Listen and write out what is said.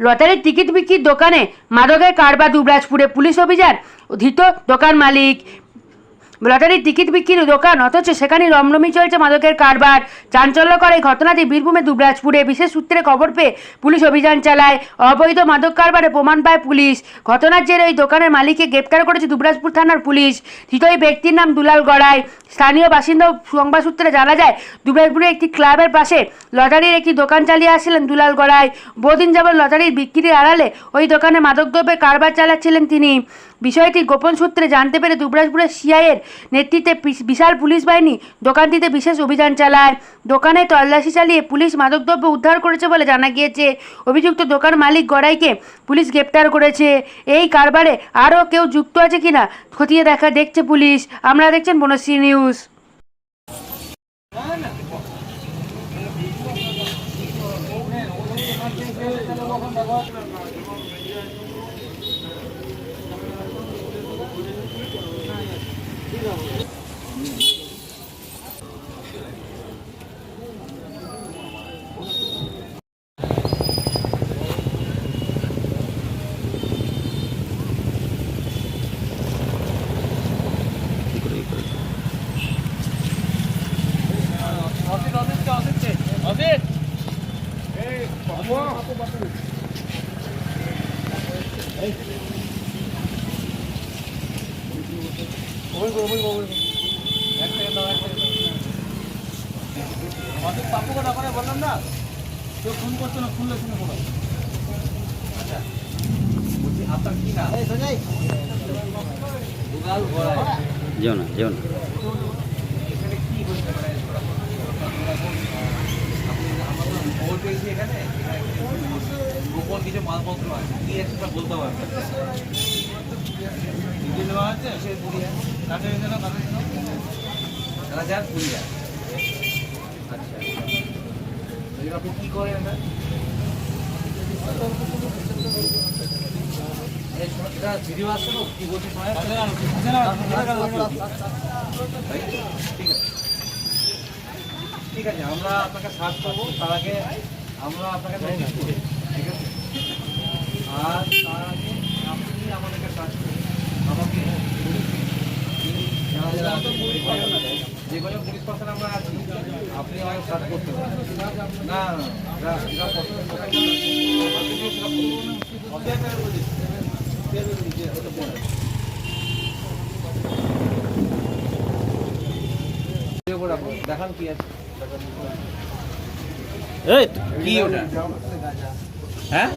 লটারির টিকিট বিক্রির দোকানে মাদকের কারবার দুবরাজপুরে পুলিশ অভিযান, ধৃত দোকান মালিক। লটারির টিকিট বিক্রির দোকান অথচ সেখানে রমরমি চলছে মাদকের কারবার। চাঞ্চল্যকর এই ঘটনাটি বীরভূমে দুবরাজপুরে। বিশেষ সূত্রে খবর পেয়ে পুলিশ অভিযান চালায়। অবৈধ মাদক কারবারে প্রমাণ পায় পুলিশ। ঘটনার জেরে ওই দোকানের মালিককে গ্রেপ্তার করেছে দুবরাজপুর থানার পুলিশ। ধৃত ওই ব্যক্তির নাম দুলাল গড়াই। স্থানীয় বাসিন্দা সংবাদ সূত্রে জানা যায়, দুবরাজপুরে একটি ক্লাবের পাশে লটারির একটি দোকান চালিয়ে আসছিলেন দুলাল গড়াই। বহুদিন যাবৎ লটারির বিক্রির আড়ালে ওই দোকানে মাদকদ্রব্যের কারবার চালাচ্ছিলেন তিনি। বিষয়টি গোপন সূত্রে জানতে পেরে দুবরাজপুরের সিআইয়ের নেতৃত্বে বিশাল পুলিশ বাহিনী দোকানটিতে বিশেষ অভিযান চালায়। দোকানে তল্লাশি চালিয়ে পুলিশ মাদকদ্রব্য উদ্ধার করেছে বলে জানা গিয়েছে। অভিযুক্ত দোকান মালিক গড়াইকে পুলিশ গ্রেপ্তার করেছে। এই কারবারে আরও কেউ যুক্ত আছে কিনা খতিয়ে দেখছে পুলিশ। আপনারা দেখছেন বনশ্রী নিউজ। বললাম না কেউ ফোন করছো না, শুনলে শুনে বলো। আচ্ছা বলছি আপনার কি না যেও না এখানে কি হচ্ছে, মানে খবর পেয়েছি এখানে গোপন কিছু মালপত্র আছে, কি একটা বলতে পারবে নেওয়া আছে সে পুরিয়া কাছে তারা যান পুরিয়া। আচ্ছা আপনি কি করেন না এটা ভিডিও আসছে না কি বলছে ঠিক আছে আমরা আপনাকে সার্চ করবো, তার আগে আমরা আপনাকে নোটিশ করি, ঠিক আছে? আর তার আগে আপনি আমাদেরকে সার্চ করুন, আমাকে যে কোনো পুলিশ পার্সন আমরা আছি, আপনি আমাকে সার্চ করতে পারেন। না দেখান কি আছে, কি ওটা হ্যাঁ